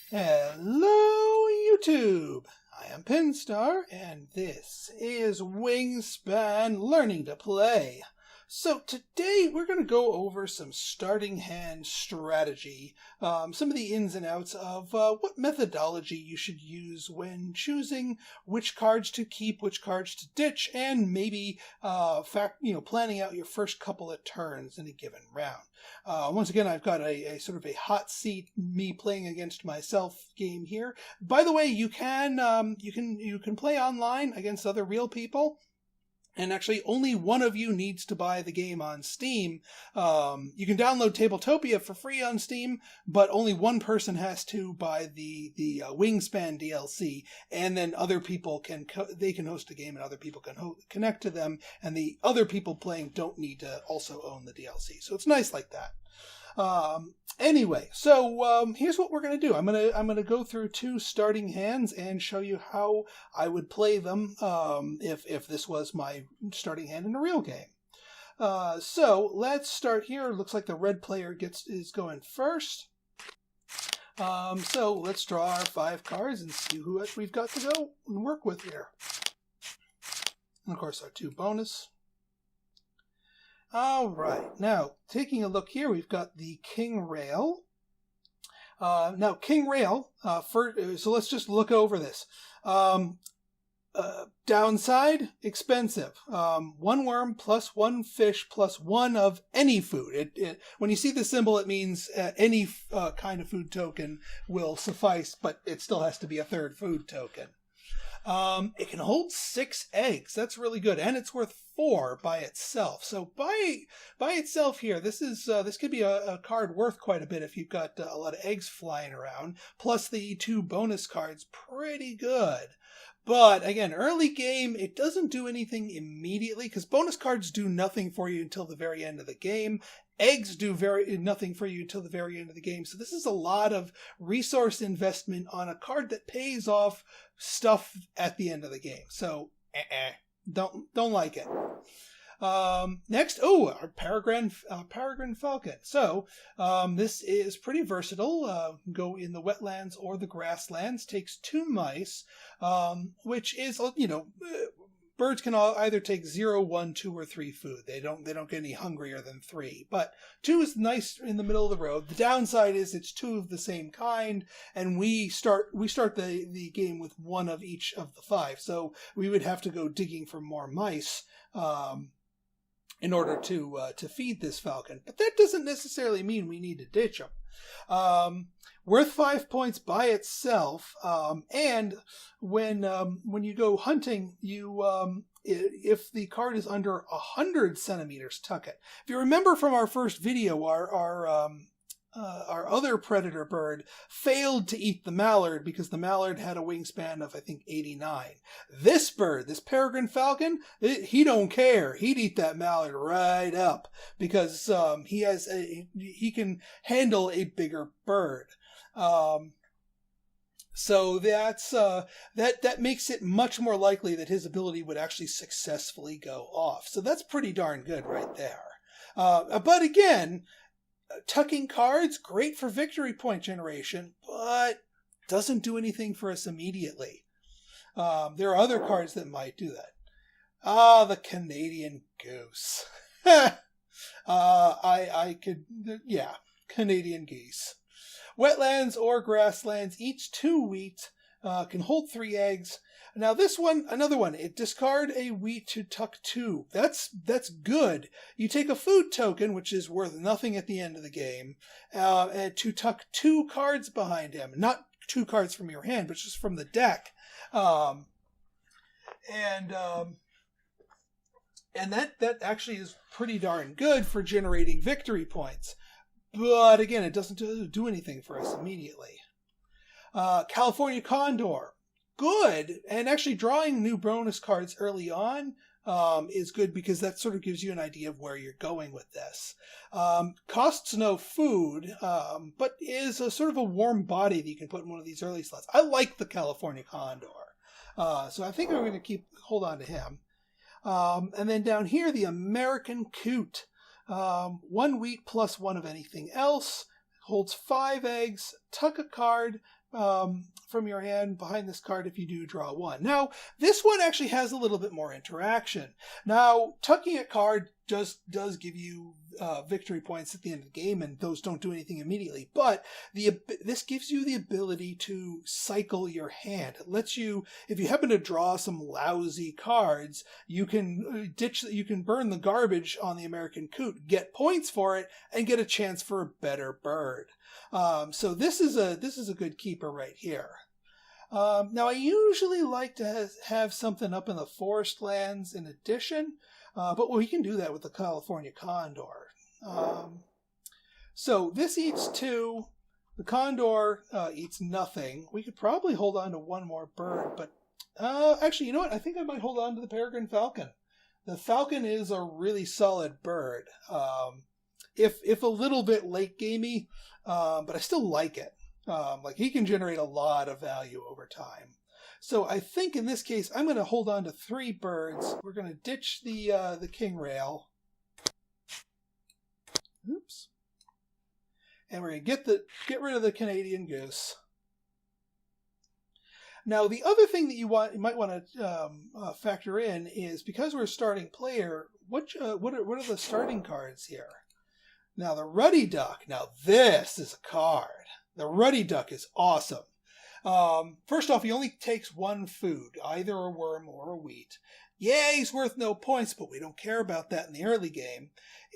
Hello, YouTube! I am Pinstar, and this is Wingspan Learning to Play. So today we're going to go over some starting hand strategy, some of the ins and outs of what methodology you should use when choosing which cards to keep, which cards to ditch, and maybe planning out your first couple of turns in a given round. Once again, I've got a sort of a hot seat, me playing against myself game here. By the way, you can play online against other real people. And actually, only one of you needs to buy the game on Steam. You can download Tabletopia for free on Steam, but only one person has to buy the Wingspan DLC, and then other people can host a game, and other people can connect to them, and the other people playing don't need to also own the DLC. So it's nice like that. Anyway, so here's what we're going to do. I'm going to go through two starting hands and show you how I would play them if this was my starting hand in a real game. So let's start here. Looks like the red player is going first. So let's draw our 5 cards and see who we've got to go and work with here. And of course, our 2 bonus. All right, now taking a look here, we've got the King Rail. Now, King Rail, so let's just look over this. Downside, expensive. 1 worm plus 1 fish plus 1 of any food. When you see the symbol, it means any kind of food token will suffice, but it still has to be a 3rd food token. It can hold 6 eggs. That's really good, and it's worth 4 by itself. So by itself here, this could be a card worth quite a bit if you've got a lot of eggs flying around. Plus the 2 bonus cards, pretty good. But again, early game, it doesn't do anything immediately because bonus cards do nothing for you until the very end of the game. Eggs do nothing for you until the very end of the game. So this is a lot of resource investment on a card that pays off stuff at the end of the game. So don't like it. Next, our Peregrine Falcon. So this is pretty versatile. Go in the wetlands or the grasslands. Takes 2 mice, which is birds can either take 0, 1, 2, or 3 food. They don't get any hungrier than 3. But 2 is nice in the middle of the road. The downside is it's 2 of the same kind, and we start the game with 1 of each of the 5. So we would have to go digging for more mice in order to feed this falcon. But that doesn't necessarily mean we need to ditch them. Worth 5 points by itself, and when you go hunting, if the card is under 100 centimeters, tuck it. If you remember from our first video, our other predator bird failed to eat the mallard because the mallard had a wingspan of, I think, 89. This bird, this peregrine falcon, he don't care. He'd eat that mallard right up because he can handle a bigger bird. So that makes it much more likely that his ability would actually successfully go off. So that's pretty darn good right there. But again, tucking cards, great for victory point generation, but doesn't do anything for us immediately. There are other cards that might do that. The Canadian Goose. Canadian Geese. Wetlands or grasslands, each 2 wheat, can hold 3 eggs. Now this one, another one, discard a wheat to tuck 2. That's good. You take a food token, which is worth nothing at the end of the game, and to tuck 2 cards behind him. Not 2 cards from your hand, but just from the deck. And that actually is pretty darn good for generating victory points. But again, it doesn't do anything for us immediately. California Condor. Good. And actually drawing new bonus cards early on is good because that sort of gives you an idea of where you're going with this. Costs no food, but is a sort of a warm body that you can put in one of these early slots. I like the California Condor. So I think I'm going to hold on to him. And then down here, the American Coot. 1 wheat plus 1 of anything else. Holds 5 eggs. Tuck a card. from your hand behind this card if you do draw one. Now, this one actually has a little bit more interaction. Now, tucking a card does give you victory points at the end of the game, and those don't do anything immediately. But this gives you the ability to cycle your hand. It lets you, if you happen to draw some lousy cards, you can burn the garbage on the American Coot, get points for it, and get a chance for a better bird. So this is a good keeper right here. Now, I usually like to have something up in the forest lands in addition, but we can do that with the California condor. So this eats 2. The condor eats nothing. We could probably hold on to one more bird, but actually, you know what? I think I might hold on to the peregrine falcon. The falcon is a really solid bird. If a little bit late gamey, but I still like it. Like he can generate a lot of value over time. So I think in this case, I'm going to hold on to 3 birds. We're going to ditch the king rail. Oops. And we're going to get rid of the Canadian goose. Now, the other thing that you might want to factor in is, because we're a starting player, what are the starting cards here? Now, the Ruddy Duck. Now, this is a card. The Ruddy Duck is awesome. First off, he only takes 1 food, either a worm or a wheat. Yeah, he's worth no points, but we don't care about that in the early game.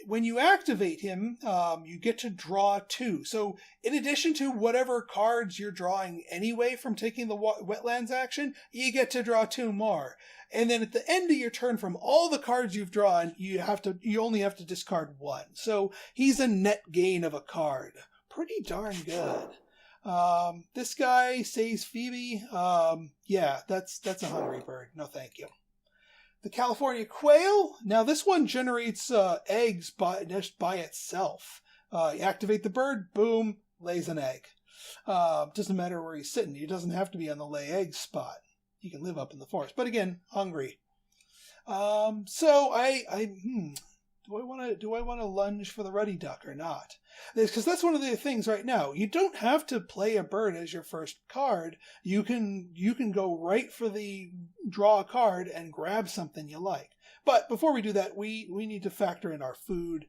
When you activate him, you get to draw 2. So in addition to whatever cards you're drawing anyway from taking the wetlands action, you get to draw 2 more. And then at the end of your turn, from all the cards you've drawn, you only have to discard 1. So he's a net gain of a card. Pretty darn good. This guy says Phoebe. Yeah, that's a hungry bird. No, thank you. The California quail. Now this one generates eggs just by itself. You activate the bird, boom, lays an egg. Doesn't matter where he's sitting. He doesn't have to be on the lay eggs spot. He can live up in the forest. But again, hungry. So do I want to lunge for the Ruddy Duck or not? Because that's one of the things right now. You don't have to play a bird as your first card. You can go right for the draw a card and grab something you like. But before we do that, we need to factor in our food.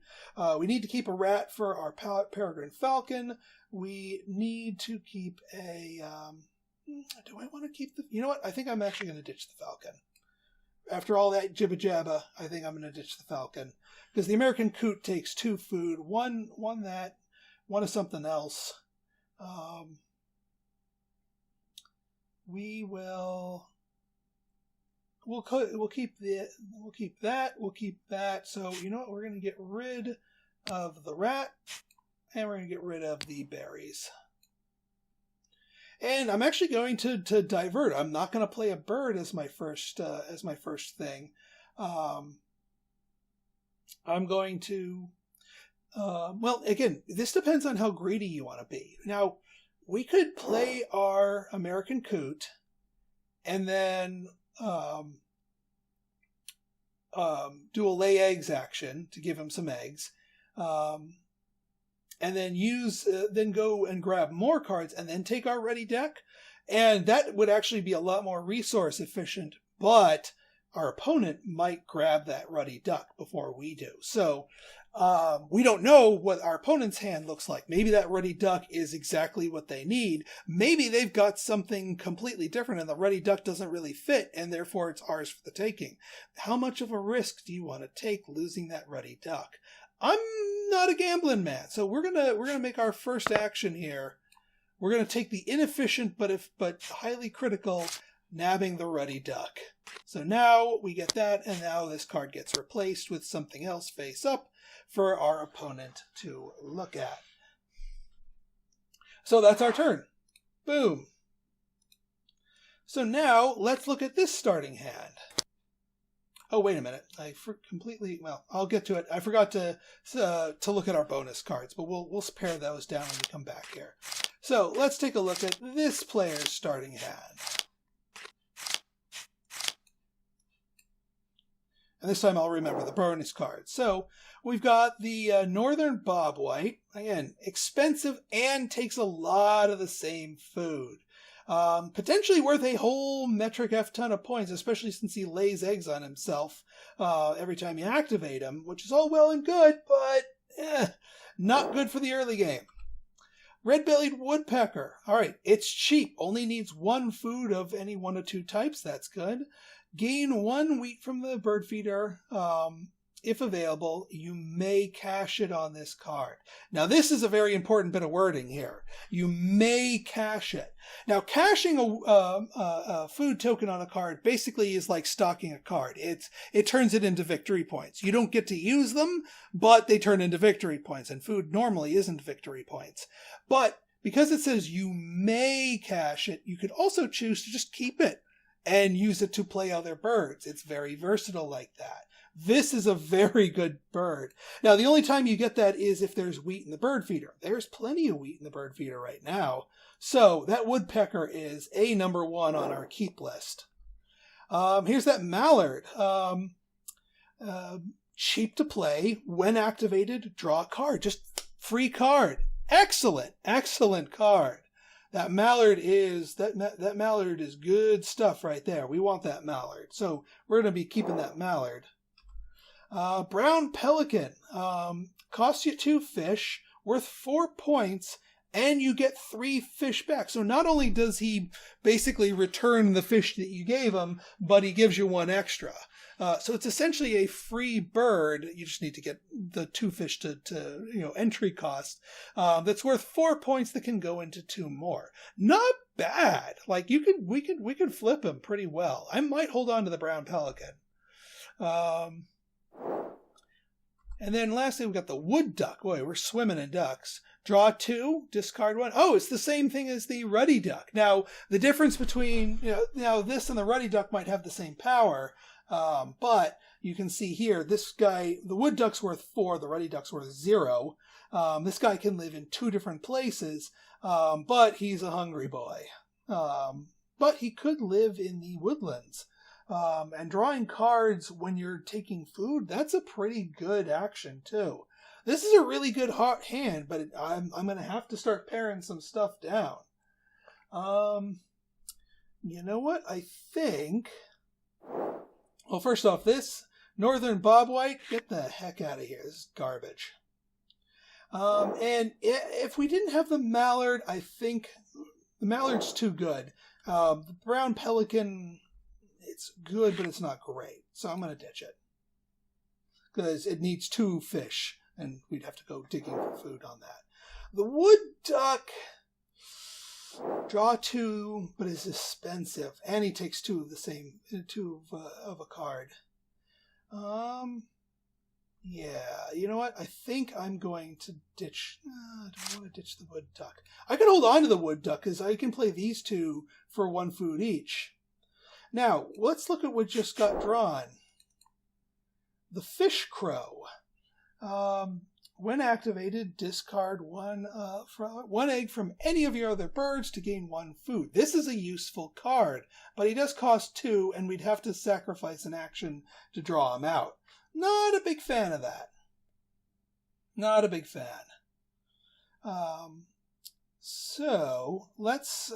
We need to keep a rat for our peregrine falcon. We need to keep a... do I want to keep the... You know what? I think I'm actually going to ditch the falcon. After all that jibba jabba, I think I'm going to ditch the falcon. Because the American Coot takes 2 food, one that, one of something else. We'll keep that. So you know what? We're going to get rid of the rat, and we're going to get rid of the berries. And I'm actually going to divert. I'm not going to play a bird as my first thing. I'm going to, well, again, this depends on how greedy you want to be. Now, we could play our American Coot and then do a lay eggs action to give him some eggs. And then then go and grab more cards and then take our ready deck. And that would actually be a lot more resource efficient, but our opponent might grab that Ruddy Duck before we do. So we don't know what our opponent's hand looks like. Maybe that Ruddy Duck is exactly what they need. Maybe they've got something completely different and the Ruddy Duck doesn't really fit, and therefore it's ours for the taking. How much of a risk do you want to take losing that Ruddy Duck? I'm not a gambling man, so we're gonna make our first action here. We're gonna take the inefficient but highly critical nabbing the Ruddy Duck. So now we get that, and now this card gets replaced with something else face up for our opponent to look at. So that's our turn. Boom. So now let's look at this starting hand. Oh, wait a minute. Well, I'll get to it. I forgot to look at our bonus cards, but we'll pare those down when we come back here. So let's take a look at this player's starting hand. And this time I'll remember the bonus card. So we've got the Northern Bobwhite. Again, expensive and takes a lot of the same food. Potentially worth a whole metric F ton of points, especially since he lays eggs on himself every time you activate him, which is all well and good, but not good for the early game. Red-bellied woodpecker. All right, it's cheap. Only needs one food of any one or two types. That's good. Gain 1 wheat from the bird feeder. If available, you may cash it on this card. Now, this is a very important bit of wording here. You may cash it. Now, cashing a food token on a card basically is like stocking a card. It turns it into victory points. You don't get to use them, but they turn into victory points, and food normally isn't victory points. But because it says you may cash it, you could also choose to just keep it and use it to play other birds. It's very versatile like that. This is a very good bird. Now, the only time you get that is if there's wheat in the bird feeder. There's plenty of wheat in the bird feeder right now. So that woodpecker is a number 1 on our keep list. Here's that mallard. Cheap to play. When activated, draw a card. Just free card. Excellent, excellent card. That mallard is that mallard is good stuff right there. We want that mallard. So we're going to be keeping that mallard. Brown pelican. Costs you 2 fish, worth 4 points, and you get 3 fish back. So not only does he basically return the fish that you gave him, but he gives you 1 extra. So it's essentially a free bird. You just need to get the 2 fish to entry cost. That's worth 4 points that can go into 2 more. Not bad. Like we could flip him pretty well. I might hold on to the brown pelican. And then lastly, we've got the wood duck. Boy, we're swimming in ducks. Draw 2, discard 1. Oh, it's the same thing as the ruddy duck. Now, the difference between, this and the ruddy duck might have the same power, but you can see here, this guy, the wood duck's worth 4, the ruddy duck's worth 0. This guy can live in 2 different places, but he's a hungry boy. But he could live in the woodlands. And drawing cards when you're taking food, that's a pretty good action too. This is a really good hot hand, but I'm going to have to start paring some stuff down. You know what? I think... Well, first off, this Northern Bobwhite, get the heck out of here. This is garbage. And if we didn't have the mallard, I think the mallard's too good. The brown pelican... It's good, but it's not great. So I'm going to ditch it. Because it needs 2 fish. And we'd have to go digging for food on that. The wood duck. Draw 2, but it's expensive. And he takes 2 of the same, 2 of a card. Yeah, you know what? I think I'm going to ditch... do I want to ditch the wood duck? I can hold on to the wood duck because I can play these 2 for 1 food each. Now, let's look at what just got drawn. The fish crow. When activated, discard 1 egg from any of your other birds to gain 1 food. This is a useful card, but he does cost 2, and we'd have to sacrifice an action to draw him out. Not a big fan of that. Not a big fan. So let's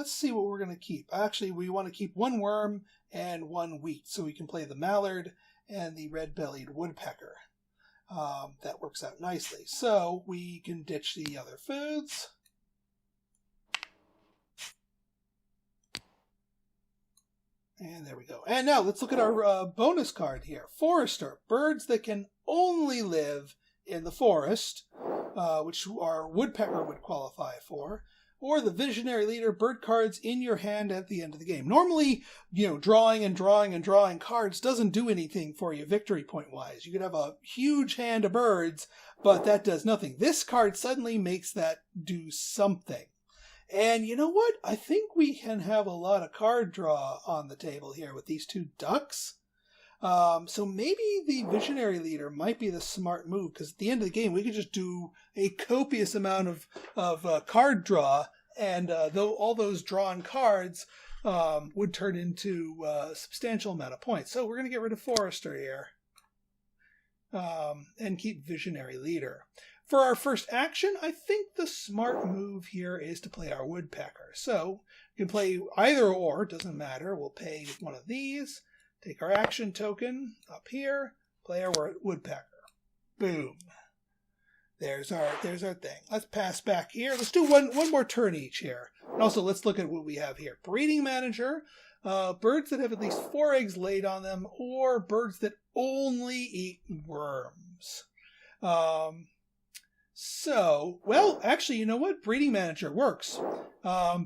see what we're going to keep. Actually, we want to keep 1 worm and 1 wheat, so we can play the mallard and the red-bellied woodpecker. That works out nicely. So we can ditch the other foods. And there we go. And now let's look at our bonus card here. Forester, birds that can only live in the forest. Which our woodpecker would qualify for, or the visionary leader, bird cards in your hand at the end of the game. Normally, drawing and drawing and drawing cards doesn't do anything for you victory point wise. You could have a huge hand of birds, but that does nothing. This card suddenly makes that do something. And you know what? I think we can have a lot of card draw on the table here with these 2 ducks. So maybe the visionary leader might be the smart move, because at the end of the game we could just do a copious amount of card draw, and though all those drawn cards would turn into a substantial amount of points. So we're going to get rid of Forester here and keep Visionary Leader. For our first action, I think the smart move here is to play our Woodpecker. So you can play either or, doesn't matter. We'll pay one of these, take our action token up here, play our Woodpecker. Boom. There's our thing. Let's pass back here. Let's do one more turn each here. And also, let's look at what we have here. Breeding Manager, birds that have at least 4 eggs laid on them, or birds that only eat worms. So, well, actually, you know what? Breeding Manager works.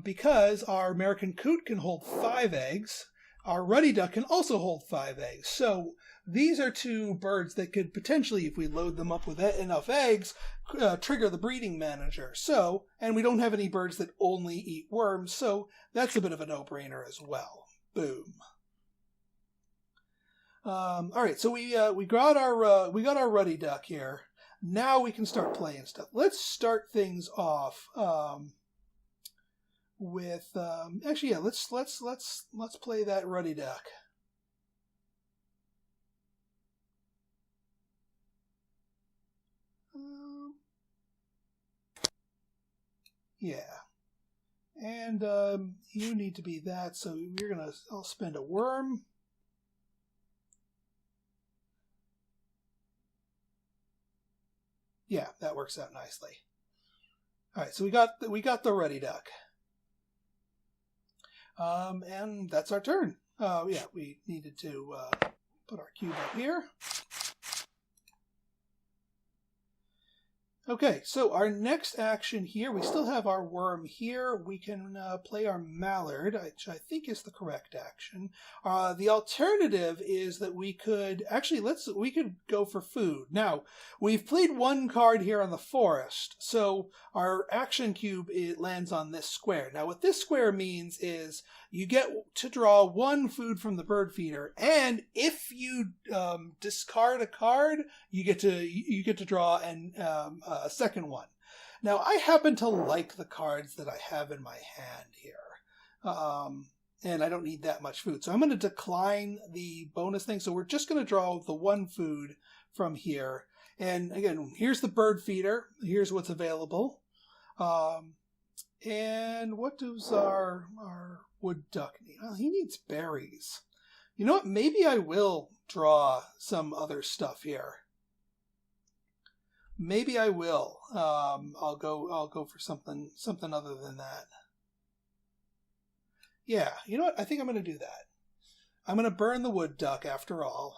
Because our American Coot can hold 5 eggs. Our Ruddy Duck can also hold 5 eggs. So these are 2 birds that could potentially, if we load them up with enough eggs, trigger the Breeding Manager. So, and we don't have any birds that only eat worms, so that's a bit of a no-brainer as well. Boom. All right, so we got our Ruddy Duck here. Now we can start playing stuff. Let's start things off with actually, yeah. Let's play that Ruddy Duck. Yeah, and you need to be that. So I'll spend a worm. Yeah, that works out nicely. All right, so we got the Ruddy Duck. And that's our turn. Yeah, we needed to put our cube up here. Okay, so our next action here, we still have our worm here. We can play our mallard, which I think is the correct action. The alternative is that we could go for food. Now, we've played 1 card here on the forest, so our action cube, it lands on this square. Now, what this square means is you get to draw 1 food from the bird feeder, and if you discard a card, you get to draw a second one. Now, I happen to like the cards that I have in my hand here, and I don't need that much food, so I'm going to decline the bonus thing. So we're just going to draw the 1 food from here, and again, here's the bird feeder. Here's what's available, and what does our wood duck need? Oh, he needs berries. You know what? Maybe I will draw some other stuff here. Maybe I will. I'll go for something other than that. Yeah, you know what? I think I'm going to do that. I'm going to burn the wood duck after all.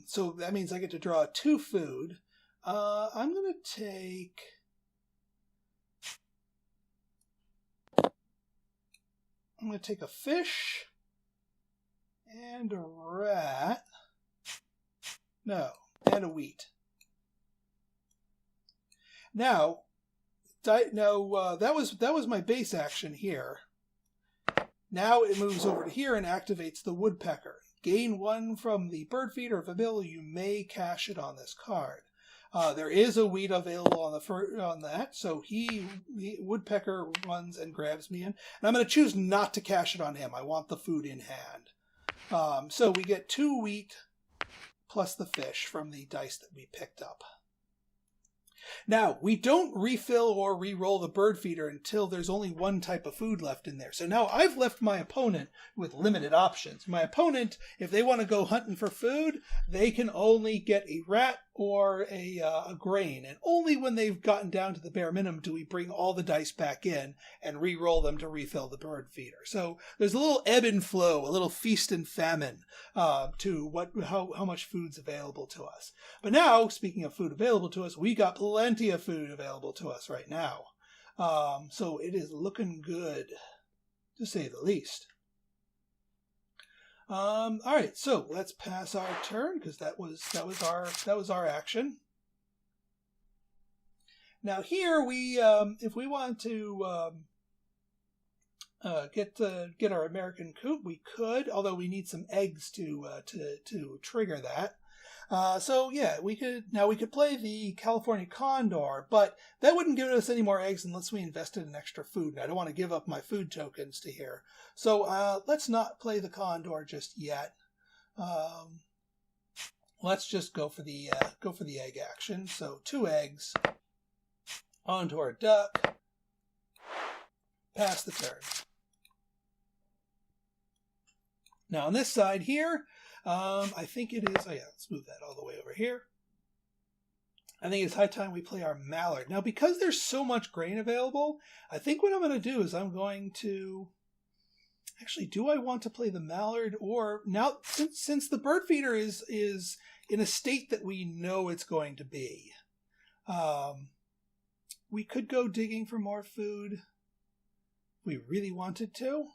So that means I get to draw 2 food. I'm going to take... I'm going to take a fish and a rat. No, and a wheat. Now, that was my base action here. Now it moves over to here and activates the woodpecker. Gain 1 from the bird feeder. If available, you may cash it on this card. There is a wheat available on that, so the woodpecker runs and grabs me in. And I'm going to choose not to cash it on him. I want the food in hand. So we get 2 wheat plus the fish from the dice that we picked up. Now, we don't refill or re-roll the bird feeder until there's only 1 type of food left in there. So now I've left my opponent with limited options. My opponent, if they want to go hunting for food, they can only get a rat or a grain. And only when they've gotten down to the bare minimum do we bring all the dice back in and re-roll them to refill the bird feeder. So there's a little ebb and flow, a little feast and famine to how much food's available to us. But now, speaking of food available to us, we got plenty of food available to us right now. So it is looking good, to say the least. All right, so let's pass our turn because that was our action. Now here we, if we want to get our American coot, we could, although we need some eggs to trigger that. So yeah, we could play the California Condor, but that wouldn't give us any more eggs unless we invested in extra food. And I don't want to give up my food tokens to here. So let's not play the Condor just yet. Let's just go for the egg action. So 2 eggs onto our duck. Pass the turn. Now on this side here, I think it is, let's move that all the way over here. I think it's high time we play our mallard. Now because there's so much grain available, I think what I'm going to do is I'm going to, actually, do I want to play the mallard? Or now, since the bird feeder is in a state that we know it's going to be, we could go digging for more food if we really wanted to.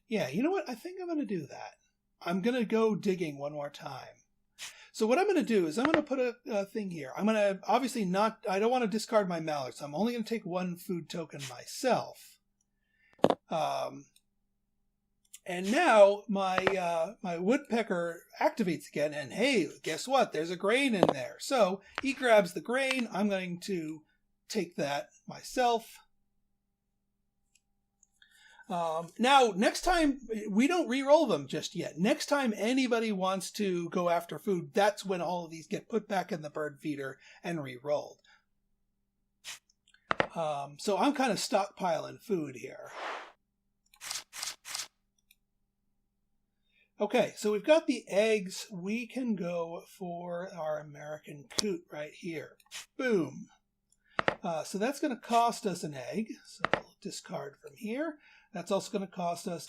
Yeah, you know what? I think I'm going to do that. I'm going to go digging one more time. So what I'm going to do is I'm going to put a thing here. I'm going to obviously I don't want to discard my mallard, so I'm only going to take 1 food token myself. And now my woodpecker activates again, and hey, guess what? There's a grain in there. So he grabs the grain. I'm going to take that myself. Now, next time, we don't re-roll them just yet. Next time anybody wants to go after food, that's when all of these get put back in the bird feeder and re-rolled. So I'm kind of stockpiling food here. Okay, so we've got the eggs. We can go for our American coot right here. Boom. So that's going to cost us an egg. So we'll discard from here. That's also going to cost us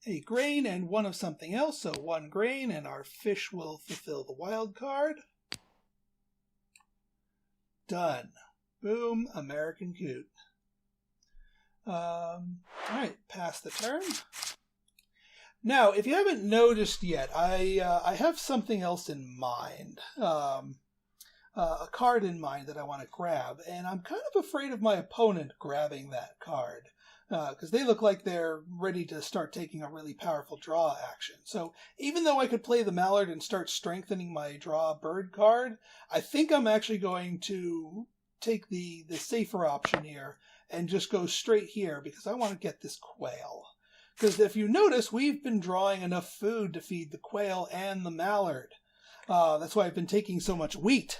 a grain and 1 of something else. So 1 grain, and our fish will fulfill the wild card. Done. Boom. American coot. All right, pass the turn. Now, if you haven't noticed yet, I have something else in mind. A card in mind that I want to grab, and I'm kind of afraid of my opponent grabbing that card because they look like they're ready to start taking a really powerful draw action. So even though I could play the mallard and start strengthening my draw bird card, I think I'm actually going to take the safer option here and just go straight here because I want to get this quail. Because if you notice, we've been drawing enough food to feed the quail and the mallard. That's why I've been taking so much wheat.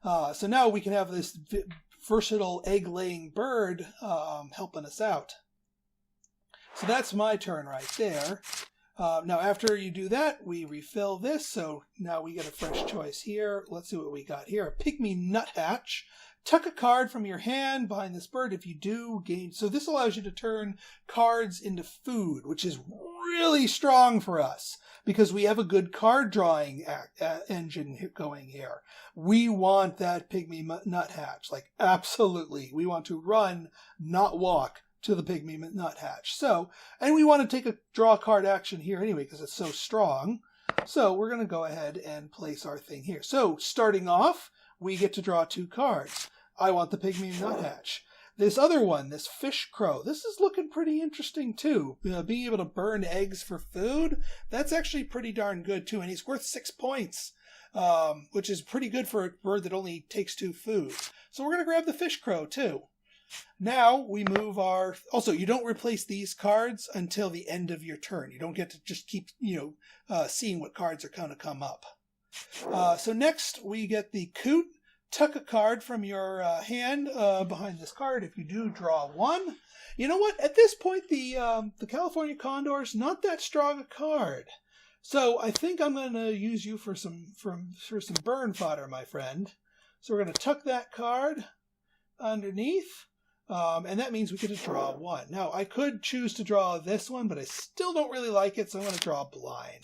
So now we can have this versatile egg-laying bird helping us out. So that's my turn right there. Now after you do that, we refill this. So now we get a fresh choice here. Let's see what we got here. A pygmy nuthatch. Tuck a card from your hand behind this bird. If you do, gain... So this allows you to turn cards into food, which is really strong for us because we have a good card drawing engine going here. We want that pygmy nuthatch. Like, absolutely. We want to run, not walk to the pygmy nuthatch. So, and we want to take a draw card action here anyway because it's so strong. So we're going to go ahead and place our thing here. So starting off, we get to draw 2 cards. I want the pygmy nuthatch. This other one, this fish crow, this is looking pretty interesting too. Being able to burn eggs for food, that's actually pretty darn good too. And he's worth 6 points, which is pretty good for a bird that only takes 2 food. So we're going to grab the fish crow too. Now we move our... Also, you don't replace these cards until the end of your turn. You don't get to just keep, seeing what cards are going to come up. So next we get the coot. Tuck a card from your hand behind this card. If you do, draw 1. You know what? At this point, the California Condor is not that strong a card. So I think I'm going to use you for some burn fodder, my friend. So we're going to tuck that card underneath. And that means we get to draw 1. Now, I could choose to draw this one, but I still don't really like it, so I'm going to draw blind.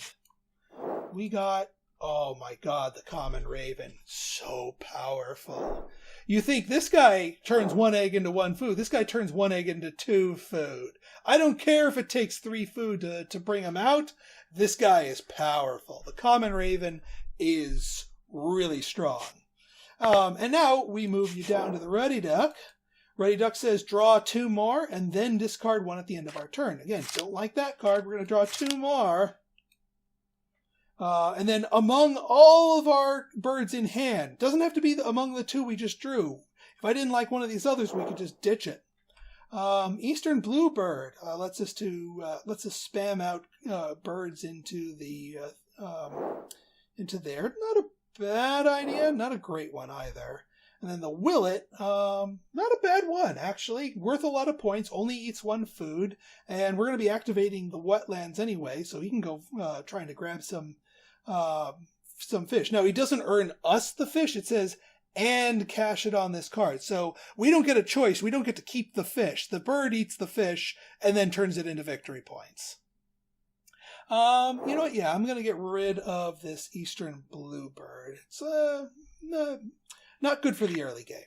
We got... Oh my god, the common raven. So powerful. You think this guy turns 1 egg into 1 food. This guy turns 1 egg into 2 food. I don't care if it takes 3 food to bring him out. This guy is powerful. The common raven is really strong. And now we move you down to the ruddy duck. Ruddy Duck says draw 2 more and then discard 1 at the end of our turn. Again, don't like that card. We're going to draw 2 more. And then among all of our birds in hand, doesn't have to be among the 2 we just drew. If I didn't like one of these others, we could just ditch it. Eastern Bluebird lets us spam out birds into there. Not a bad idea, not a great one either. And then the Willet, not a bad one, actually. Worth a lot of points, only eats 1 food. And we're going to be activating the wetlands anyway, so he can go trying to grab some fish. Now, he doesn't earn us the fish. It says, and cash it on this card. So we don't get a choice. We don't get to keep the fish. The bird eats the fish and then turns it into victory points. You know what? Yeah, I'm going to get rid of this Eastern Bluebird. It's not good for the early game.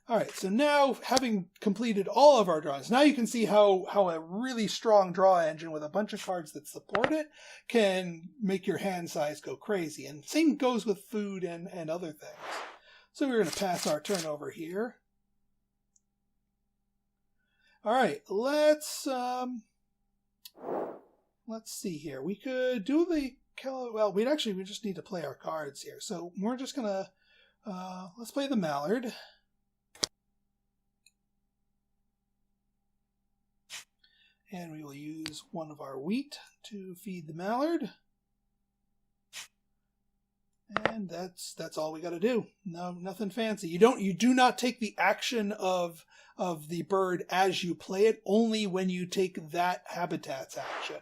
All right, so now having completed all of our drawings, now you can see how a really strong draw engine with a bunch of cards that support it can make your hand size go crazy. And same goes with food and other things. So we're going to pass our turn over here. All right, let's see here. We could do the... Well, we just need to play our cards here. So we're just going to... let's play the Mallard. And we will use 1 of our wheat to feed the Mallard. And that's all we got to do. No, nothing fancy. You do not take the action of the bird as you play it, only when you take that habitat's action.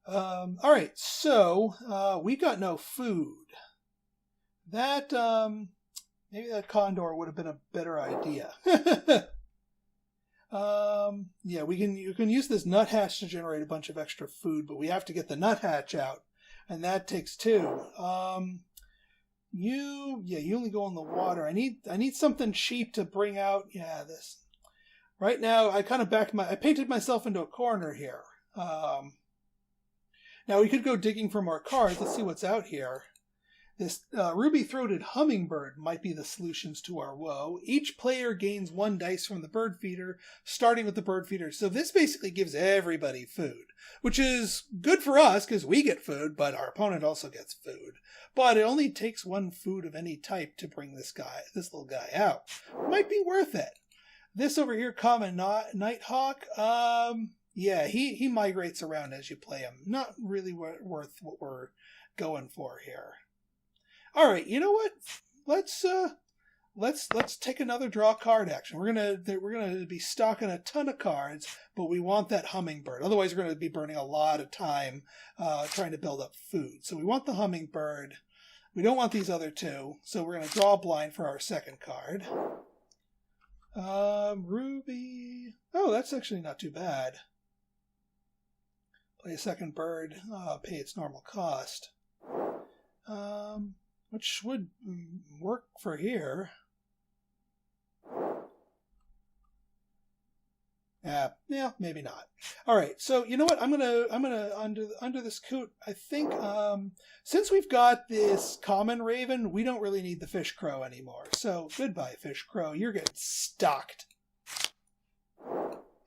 All right, so we got no food. That maybe that condor would have been a better idea. Yeah, you can use this nuthatch to generate a bunch of extra food, but we have to get the nuthatch out, and that takes 2. You only go in the water. I need something cheap to bring out. Yeah, this. Right now, I painted myself into a corner here. Now we could go digging for more cards. Let's see what's out here. This ruby-throated hummingbird might be the solutions to our woe. Each player gains 1 dice from the bird feeder, starting with the bird feeder. So this basically gives everybody food, which is good for us because we get food, but our opponent also gets food. But it only takes 1 food of any type to bring this little guy out. Might be worth it. This over here, common nighthawk, yeah, he migrates around as you play him. Not really worth what we're going for here. All right, you know what? Let's take another draw card action. We're gonna be stocking a ton of cards, but we want that hummingbird. Otherwise, we're gonna be burning a lot of time trying to build up food. So we want the hummingbird. We don't want these other 2, so we're gonna draw a blind for our second card. Ruby. Oh, that's actually not too bad. Play a second bird. Pay its normal cost. Which would work for here. Yeah, maybe not. All right, so you know what? I'm gonna under this coot. I think since we've got this common raven, we don't really need the fish crow anymore. So goodbye, fish crow. You're getting stocked.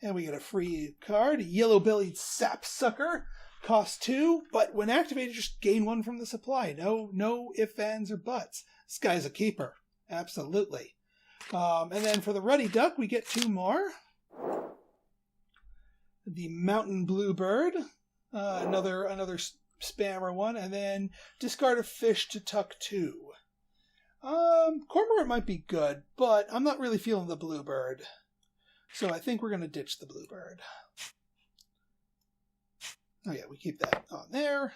And we get a free card, yellow-bellied sapsucker. Cost 2, but when activated, just gain 1 from the supply. No ifs, ands, or buts. This guy's a keeper. Absolutely. And then for the ruddy duck, we get 2 more. The mountain bluebird, another spammer one, and then discard a fish to tuck 2. Cormorant might be good, but I'm not really feeling the bluebird. So I think we're going to ditch the bluebird. Oh yeah, we keep that on there.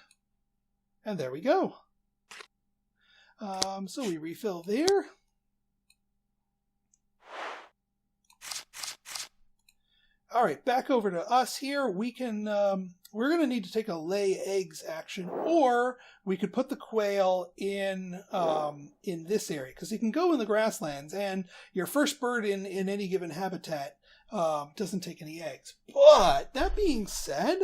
And there we go. So we refill there. All right, back over to us here. We can, we're going to need to take a lay eggs action, or we could put the quail in this area, because he can go in the grasslands, and your first bird in any given habitat doesn't take any eggs. But that being said,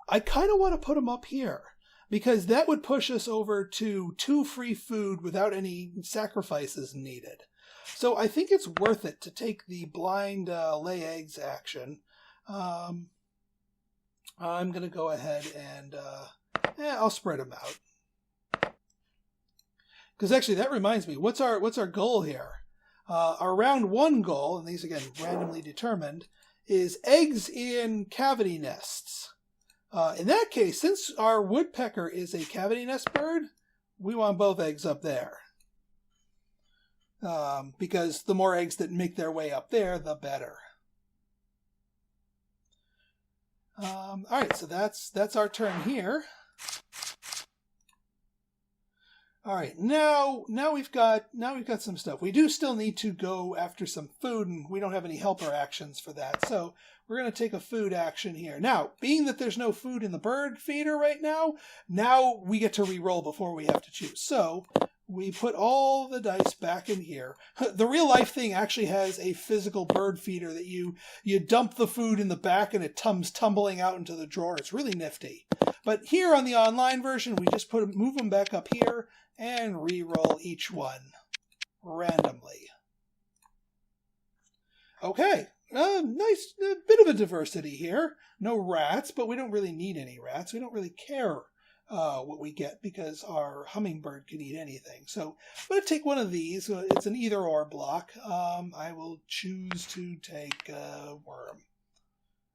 I kind of want to put him up here. because that would push us over to 2 free food without any sacrifices needed. So I think it's worth it to take the blind lay eggs action. I'm going to go ahead and I'll spread them out. Because actually, that reminds me, what's our goal here? Our round 1 goal, and these again randomly determined, is eggs in cavity nests. In that case, since our woodpecker is a cavity nest bird, we want both eggs up there. Because the more eggs that make their way up there, the better. All right, so that's our turn here. All right, now we've got some stuff. We do still need to go after some food, and we don't have any helper actions for that. So we're going to take a food action here. Now, being that there's no food in the bird feeder right now we get to re-roll before we have to choose. So we put all the dice back in here. The real life thing actually has a physical bird feeder that you dump the food in the back and it comes tumbling out into the drawer. It's really nifty. But here on the online version, we just move them back up here and re-roll each one randomly. Okay, nice bit of a diversity here. No rats, but we don't really need any rats. We don't really care what we get because our hummingbird can eat anything. So I'm going to take one of these. It's an either-or block. I will choose to take a worm.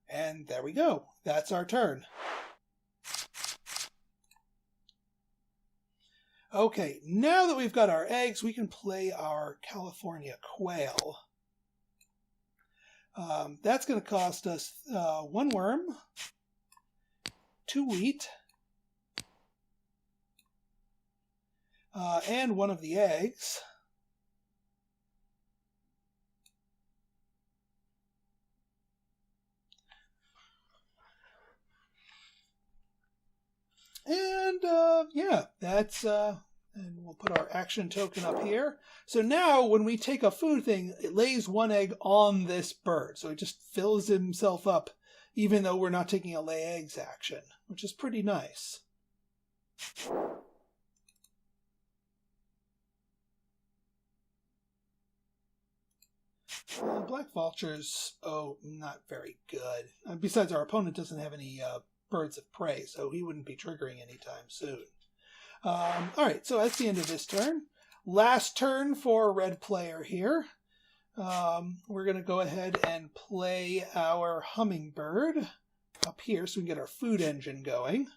And there we go. That's our turn. Okay, now that we've got our eggs, we can play our California quail. That's going to cost us 1 worm, 2 wheat, and 1 of the eggs. And yeah, that's and we'll put our action token up here. So now when we take a food thing, it lays 1 egg on this bird. So it just fills himself up, even though we're not taking a lay eggs action, which is pretty nice. Black vultures, not very good. Besides, our opponent doesn't have any birds of prey, so he wouldn't be triggering anytime soon. All right, so that's the end of this turn. Last turn for red player here. We're going to go ahead and play our hummingbird up here so we can get our food engine going.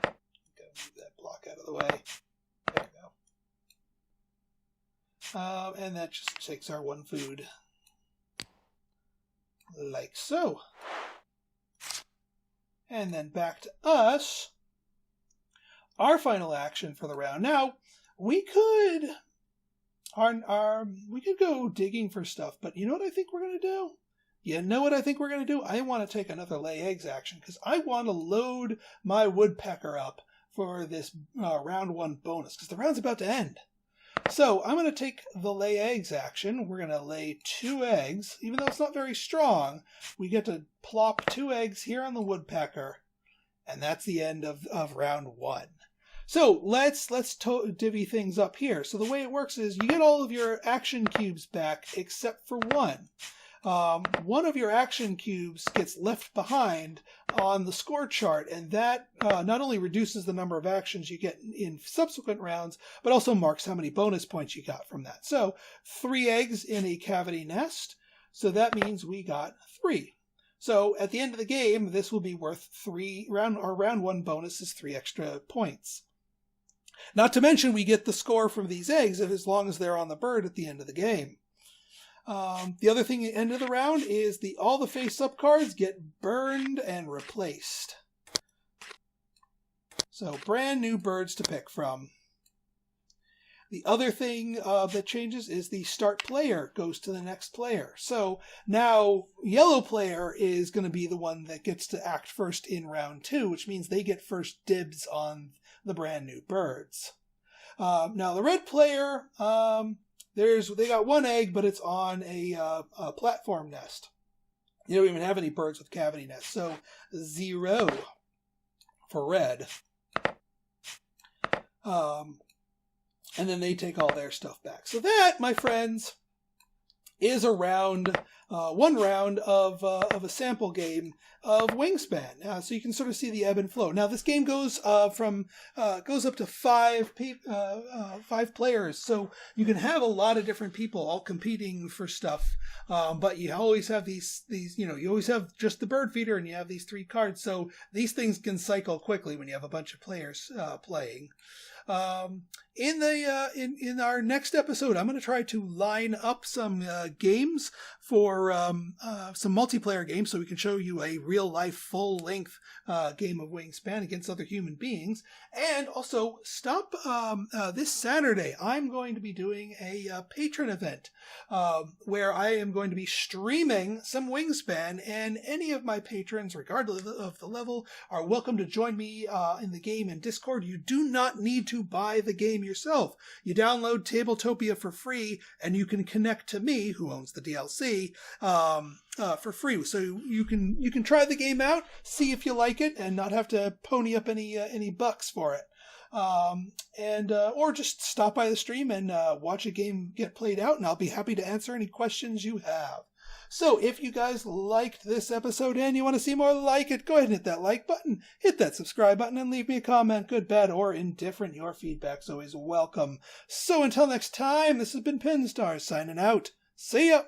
Gotta move that block out of the way. There we go. And that just takes our 1 food. Like so. And then back to us. Our final action for the round. Now, we could go digging for stuff, but you know what I think we're going to do? You know what I think we're going to do? I want to take another lay eggs action because I want to load my woodpecker up for this round 1 bonus because the round's about to end. So I'm going to take the lay eggs action. We're going to lay 2 eggs. Even though it's not very strong, we get to plop 2 eggs here on the woodpecker. And that's the end of round 1. So let's divvy things up here. So the way it works is you get all of your action cubes back except for 1. 1 of your action cubes gets left behind on the score chart, and that not only reduces the number of actions you get in subsequent rounds, but also marks how many bonus points you got from that. So 3 eggs in a cavity nest, so that means we got 3. So at the end of the game, this will be worth 3. Our round 1 bonus is 3 extra points. Not to mention we get the score from these eggs as long as they're on the bird at the end of the game. The other thing at the end of the round is all the face-up cards get burned and replaced. So brand new birds to pick from. The other thing that changes is the start player goes to the next player. So now yellow player is going to be the one that gets to act first in round 2, which means they get first dibs on the brand new birds. Now the red player, they got 1 egg, but it's on a platform nest. You don't even have any birds with cavity nests. So 0 for red. And then they take all their stuff back. So that, my friends, is one round of a sample game of Wingspan. So you can sort of see the ebb and flow. Now this game goes up to 5 players, so you can have a lot of different people all competing for stuff. But you always have these you always have just the bird feeder, and you have these 3 cards. So these things can cycle quickly when you have a bunch of players playing. In our next episode, I'm going to try to line up some games for some multiplayer games, so we can show you a real life full length game of Wingspan against other human beings. And also stop this Saturday. I'm going to be doing a patron event where I am going to be streaming some Wingspan, and any of my patrons, regardless of the level, are welcome to join me in the game in Discord. You do not need to buy the game yourself. You download Tabletopia for free, and you can connect to me, who owns the DLC, for free. So you can try the game out, see if you like it, and not have to pony up any bucks for it. Or just stop by the stream and watch a game get played out, and I'll be happy to answer any questions you have. So if you guys liked this episode and you want to see more like it, go ahead and hit that like button, hit that subscribe button, and leave me a comment, good, bad, or indifferent. Your feedback's always welcome. So until next time, this has been Pinstar signing out. See ya!